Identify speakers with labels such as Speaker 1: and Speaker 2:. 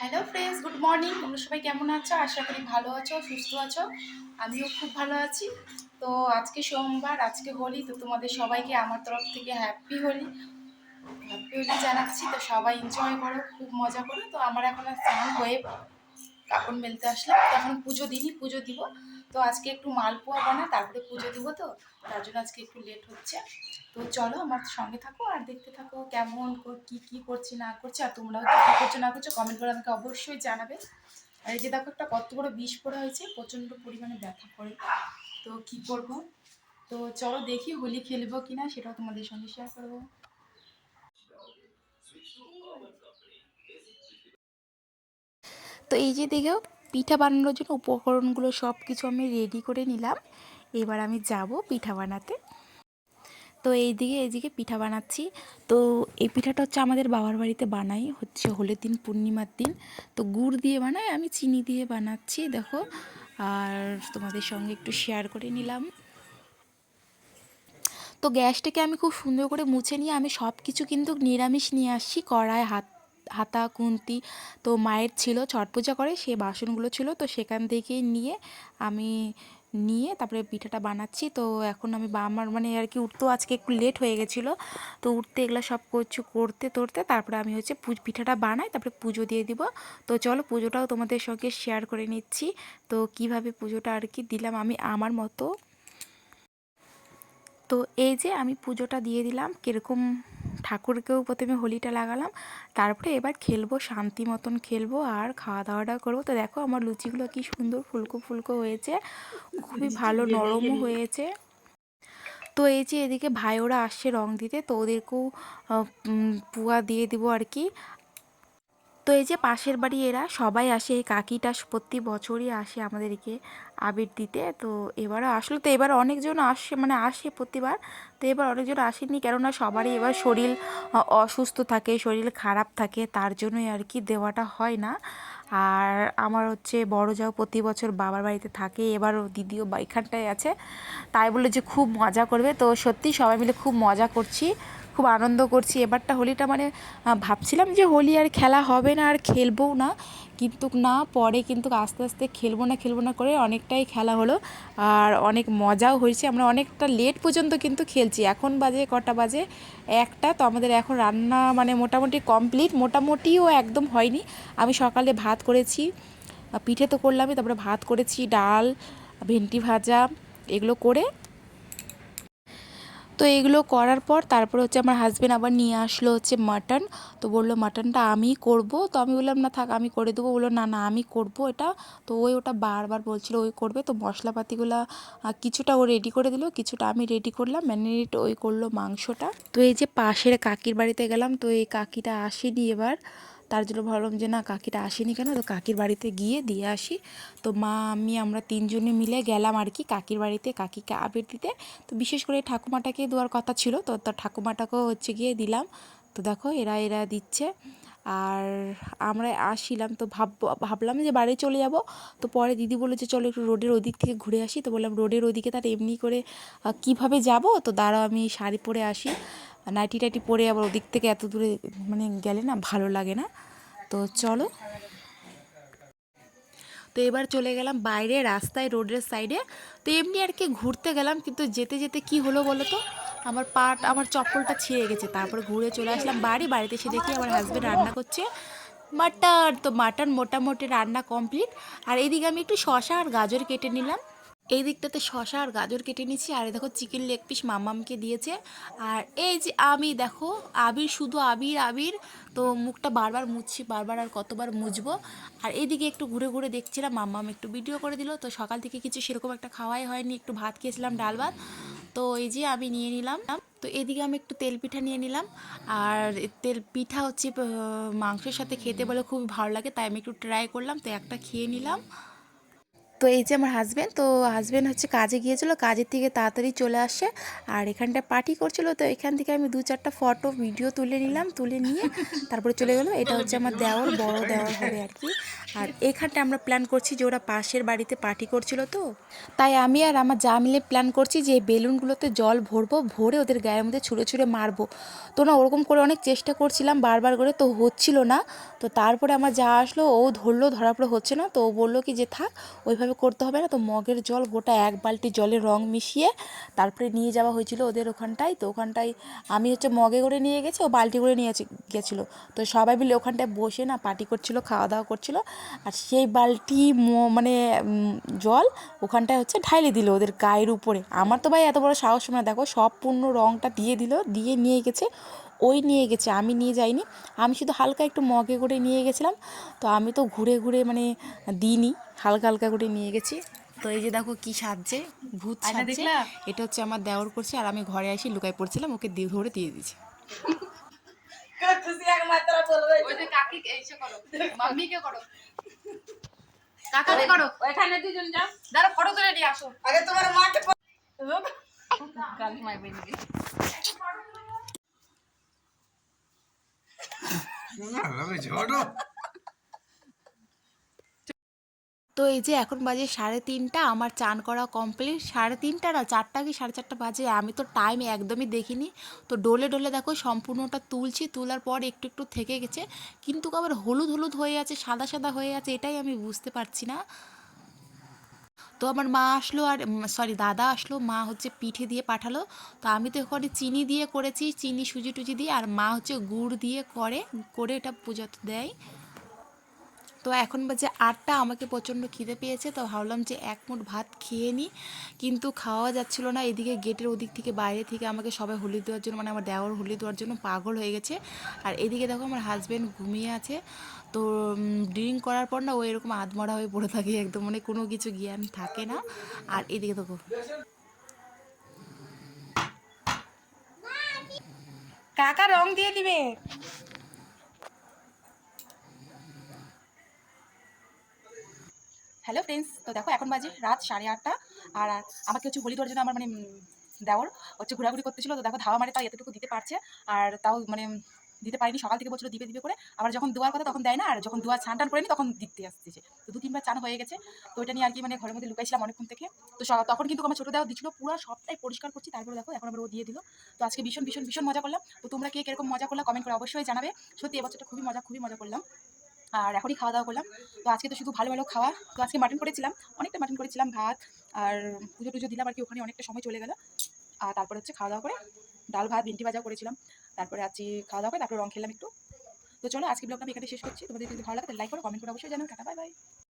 Speaker 1: Hello friends, good morning. তোমরা সবাই কেমন আছো? আশা করি ভালো আছো, সুস্থ আছো। আমিও খুব ভালো আছি। তো আজকে সোমবার, আজকে হোলি। তো তোমাদের সবাইকে আমার তরফ থেকে হ্যাপি হোলি জানাচ্ছি। তো সবাই এনজয় করো, খুব মজা করো। তো আমার এখন স্নান হয়ে কাপড় মেলতে আসলাম। তো এখন পুজো দিইনি, পুজো দিব। তো আজকে একটু মালপোয়া বানাই, তারপরে পুজো দিব। তো তার জন্য আজকে একটু লেট হচ্ছে। তো চলো আমার সঙ্গে থাকো আর দেখতে থাকো কেমন কি কি করছি না করছি। আর তোমরাও কি কি করছো না করছো কমেন্ট করে আমাকে অবশ্যই জানাবে। আর এই যে দেখো একটা কত বড় বিষ পড়া হয়েছে, প্রচণ্ড পরিমাণে ব্যথা করে। তো কি করব? তো চলো দেখি হোলি খেলবো কিনা, সেটাও তোমাদের সঙ্গে শেয়ার করবো। তো এই যে দেখো, পিঠা বানানোর জন্য উপকরণগুলো সব কিছু আমি রেডি করে নিলাম। এবার আমি যাব পিঠা বানাতে। তো এইদিকে পিঠা বানাচ্ছি। তো এই পিঠাটা হচ্ছে আমাদের বাবার বাড়িতে বানাই, হচ্ছে হোলের দিন, পূর্ণিমার দিন। তো গুড় দিয়ে বানাই, আমি চিনি দিয়ে বানাচ্ছি দেখো। আর তোমাদের সঙ্গে একটু শেয়ার করে নিলাম। তো গ্যাসটাকে আমি খুব সুন্দর করে মুছে নিয়ে আমি সব কিছু কিন্তু নিরামিষ নিয়ে আসছি। কড়াই, হাতা, খুন্তি। তো মায়ের ছিল, ছট পূজা করে সে বাসনগুলো ছিল, তো সেখান থেকেই নিয়ে আমি তারপরে পিঠাটা বানাচ্ছি। তো এখন আমি আমার মানে আর কি উঠতেও আজকে একটু লেট হয়ে গেছিলো। তো উঠতে এগুলো সব কিছু করতে তারপরে আমি হচ্ছে পিঠাটা বানাই, তারপরে পুজো দিয়ে দিব। তো চলো পুজোটাও তোমাদের সঙ্গে শেয়ার করে নিচ্ছি। তো কিভাবে পুজোটা আর কি দিলাম আমি আমার মতো। তো এই যে আমি পুজোটা দিয়ে দিলাম, কীরকম ঠাকুরকেও প্রথমে হোলিটা লাগালাম, তারপরে এবার খেলবো, শান্তি মতন খেলবো আর খাওয়া দাওয়াটা করবো। তো দেখো আমার লুচিগুলো কি সুন্দর ফুলকো ফুলকো হয়েছে, খুবই ভালো নরমও হয়েছে। তো এই যে এদিকে ভাই ওরা আসছে রং দিতে, তো ওদেরকেও পুয়া দিয়ে দিব আর কি। তো এই যে পাশের বাড়ি এরা সবাই আসে, এই কাকিটা প্রতি বছরই আসে আমাদেরকে আবির দিতে। তো এবারও আসলো, তো এবার অনেকজন আসে, মানে আসে প্রতিবার। তো এবার অনেকজন আসেনি, কেননা সবারই এবার শরীর অসুস্থ থাকে, শরীর খারাপ থাকে, তার জন্যই আর কি দেওয়াটা হয় না। আর আমার হচ্ছে বড় যাও প্রতি বছর বাবার বাড়িতে থাকে, এবারও দিদিও এখানটায় আছে, তাই বলে যে খুব মজা করবে। তো সত্যি সবাই মিলে খুব মজা করছি, খুব আনন্দ করছি। এবারটা হোলিটা মানে ভাবছিলাম যে হোলি আর খেলা হবে না আর খেলবও না, কিন্তু না, পরে কিন্তু আস্তে আস্তে খেলবো না করে অনেকটাই খেলা হলো আর অনেক মজাও হয়েছে। আমরা অনেকটা লেট পর্যন্ত কিন্তু খেলছি। এখন বাজে কটা বাজে? একটা। তো আমাদের এখন রান্না মানে মোটামুটি কমপ্লিট, মোটামুটিও একদম হয়নি। আমি সকালে ভাত করেছি, পিঠে তো করলামই, তারপরে ভাত করেছি, ডাল, ভেন্ডি ভাজা, এগুলো করে। তো এগুলো করার পর তারপর হচ্ছে আমার হাজব্যান্ড আবার নিয়ে আসলো হচ্ছে মাটন। তো বললো মাটনটা আমিই করব। তো আমি বললাম না থাক, আমি করে দেবো। বললো না না, আমি করব এটা। তো ওটা বারবার বলছিল ওই করবে। তো মশলাপাতিগুলো কিছুটা ও রেডি করে দিল, কিছুটা আমি রেডি করলাম, ম্যারিনেট ওই করলো মাংসটা। তো এই যে পাশের কাকির বাড়িতে গেলাম, তো এই কাকিটা আসেনি এবার, তার জন্য ভাবলাম যে না, কাকিটা আসেনি কেন, তো কাকির বাড়িতে গিয়ে দিয়ে আসি। তো মা আমি আমরা তিনজনে মিলে গেলাম আর কি কাকির বাড়িতে, কাকিকে আবির দিতে। তো বিশেষ করে ঠাকুমাটাকে দেওয়ার কথা ছিল, তো ঠাকুমাটাকেও হচ্ছে গিয়ে দিলাম। তো দেখো এরা দিচ্ছে আর আমরা আসছিলাম। তো ভাবলাম যে বাড়ি চলে যাব। তো পরে দিদি বললো যে চলো একটু রোডের ওদিক থেকে ঘুরে আসি। তো বললাম রোডের ওদিকে তার এমনি করে কিভাবে যাব, তো দাঁড়াও আমি শাড়ি পরে আসি, নাইটি টাইটি পরে আবার ওদিক থেকে এত দূরে মানে গেলে না ভালো লাগে না। তো চলো, তো এবার চলে গেলাম বাইরে রাস্তায়, রোডের সাইডে। তো এমনি আর কি ঘুরতে গেলাম, কিন্তু যেতে যেতে কি হলো বলো তো, আমার চপ্পলটা ছিঁড়ে গেছে। তারপর ঘুরে চলে আসলাম বাড়িতে এসে দেখি আমার হাজব্যান্ড রান্না করছে মাটন। তো মাটন মোটামুটি রান্না কমপ্লিট। আর এইদিকে আমি একটু শসা আর গাজর কেটে নিলাম। এই দিকটাতে শসা আর গাজর কেটে নিচ্ছি। আর দেখো চিকেন লেগ পিস মাম্মামকে দিয়েছে। আর এই যে আমি দেখো আবির, শুধু আবির আবির। তো মুখটা বারবার মুছছি, বারবার আর কতবার মুছবো। আর এইদিকে একটু ঘুরে ঘুরে দেখছিলাম, মাম্মাম একটু ভিডিও করে দিল। তো সকাল থেকে কিছু সেরকম একটা খাওয়াই হয়নি, একটু ভাত খেয়েছিলাম, ডাল ভাত। তো এই যে আমি নিয়ে নিলাম। তো এদিকে আমি একটু তেল পিঠা নিয়ে নিলাম। আর তেল পিঠা হচ্ছে মাংসের সাথে খেতে বলে খুব ভালো লাগে, তাই আমি একটু ট্রাই করলাম, তো একটা খেয়ে নিলাম। তো এই যে আমার হাজব্যান্ড, তো হাজব্যান্ড হচ্ছে কাজে গিয়েছিলো, কাজের থেকে তাড়াতাড়ি চলে আসে আর এখানটায় পার্টি করছিল। তো এখান থেকে আমি 2-4টা ফটো ভিডিও তুলে নিলাম, তুলে নিয়ে তারপরে চলে গেলো। এটা হচ্ছে আমার দেওর, বড় দেওর হবে আর কি। আর এখানটা আমরা প্ল্যান করছি যে ওরা পাশের বাড়িতে পার্টি করছিল, তো তাই আমি আর আমার যা মিলে প্ল্যান করছি যে বেলুনগুলোতে জল ভরবো, ভরে ওদের গায়ের মধ্যে ছুঁড়ে ছুঁড়ে মারবো। তো না ওরকম করে অনেক চেষ্টা করছিলাম বারবার করে, তো হচ্ছিল না। তো তারপরে আমার যা আসলো, ও ধরলো, ধরার পরে হচ্ছে না, তো ও বললো কি যে থাক ওইভাবে করতে হবে না। তো মগের জল গোটা 1 বালতি জলে রং মিশিয়ে তারপরে নিয়ে যাওয়া হয়েছিল ওদের ওখানটায়। তো ওখানটায় আমি হচ্ছে মগে করে নিয়ে গেছি, ও বালতি করে নিয়ে গেছিলো। তো সবাই মিলে ওখানটায় বসে না পার্টি করছিল, খাওয়া দাওয়া করছিল। আর সেই বালতি মানে জল ওখানটায় হচ্ছে ঢাইলে দিল ওদের গায়ের উপরে। আমার তো ভাই এত বড় সাহস না, দেখো সব পূর্ণ রঙটা দিয়ে দিল, দিয়ে নিয়ে গেছে। ওই নিয়ে গেছে, আমি নিয়ে যাইনি। আমি শুধু হালকা একটু মগে করে নিয়ে গেছিলাম। তো আমি তো ঘুরে ঘুরে মানে দিইনি, হালকা হালকা করে নিয়ে গেছি। তো এই যে দেখো কি সাজছে, ভূত সাজছে। এটা হচ্ছে আমার দেওর করছে, আর আমি ঘরে এসে লুকাই পড়ছিলাম, ওকে ধরে দিয়ে দিয়েছি।
Speaker 2: ওই যে কাকি এইসে করো, মাম্মিকে করো, কাকাকে করো, ওখানে দুজন যাও, দাঁড়া ফটো তুলে নিয়ে আসো। আগে তোমার মাকে কাল মাই বেরিয়ে
Speaker 1: তো এই যে এখন বাজে 3:30, আমার চান করা কমপ্লিট। 3:30 না, 4টা কি 4:30 বাজে, আমি তো টাইম একদমই দেখিনি। তো ডোলে ডোলে দেখো সম্পূর্ণটা তুলছি, তোলার পর একটু একটু থেকে গেছে, কিন্তু আবার হলুদ হলুদ হয়ে আছে, সাদা সাদা হয়ে আছে, এটাই আমি বুঝতে পারছি না। তো আমার মা আসলো, আর সরি দাদা আসলো, মা হচ্ছে পিঠে দিয়ে পাঠালো। তো আমি তো ওখানে চিনি দিয়ে করেছি, চিনি সুজি টুজি দিয়ে, আর মা হচ্ছে গুড় দিয়ে করে এটা পূজাতে দেয়। তো এখন বাজে 8টা, আমাকে প্রচণ্ড খিদে পেয়েছে, তো ভাবলাম যে এক মুঠ ভাত খেয়ে নিই, কিন্তু খাওয়া যাচ্ছিল না। এদিকে গেটের ওদিক থেকে বাইরে থেকে আমাকে সবাই হোলি দেওয়ার জন্য, মানে আমার দেওয়ার হোলি দেওয়ার জন্য পাগল হয়ে গেছে। আর এদিকে দেখো আমার হাজব্যান্ড ঘুমিয়ে আছে। তো ড্রিঙ্ক করার পর না ও এরকম আধমরা হয়ে পড়ে থাকে একদম, মানে কোনো কিছু জ্ঞান থাকে না। আর এদিকে দেখো কাকা রং দিয়ে দিবে। হ্যালো ফ্রেন্ডস, তো দেখো এখন বাজে রাত 8:30, আর আমাকে হচ্ছে হোলি দেওয়ার জন্য আমার মানে দেওর হচ্ছে ঘোরাঘুরি করতেছিল। তো দেখো ধাওয়া মারে তাই এতটুকু দিতে পারছে, আর তাও মানে দিতে পারিনি। সকাল থেকে বলছিল দিবে দিবে করে, আবার যখন দেওয়ার কথা তখন দেয় না, আর যখন দেওয়া স্নান টান করেনি তখন দিতে আসতেছে। তো 2-3 বার চান হয়ে গেছে। তো ওইটা নিয়ে আর কি মানে ঘরের মধ্যে লুকাইছিলাম অনেকক্ষণ থেকে। তো তখন কিন্তু আমার ছোটো দেওয়া দিচ্ছিল, পুরো সবটাই পরিষ্কার করছি, তারপরে দেখো এখন আবার ও দিয়ে দিল। তো আজকে ভীষণ ভীষণ ভীষণ মজা করলাম। তো তোমরা কে কিরকম মজা করলাম কমেন্ট করে অবশ্যই জানাবে। সত্যি এবছরটা খুবই মজা করলাম। আর এখনই খাওয়া দাওয়া করলাম। তো আজকে তো শুধু ভালো ভালো খাওয়া। তো আজকে মাটন করেছিলাম, অনেকটা মাটন করেছিলাম, ভাত আর পুজো টুজো দিলাম আর কি, ওখানে অনেকটা সময় চলে গেল। আর তারপরে হচ্ছে খাওয়া দাওয়া করে ডাল ভাত ভেন্ডি ভাজাও করেছিলাম। তারপরে আজকে খাওয়া দাওয়া করে তারপরে রং খেলাম একটু। তো চলো আজকে ব্লগটা আমি এখানে শেষ করছি। তোমাদের যদি ভালো লাগে তাহলে লাইক করো, কমেন্ট করে অবশ্যই জানাও। Tata, bye bye.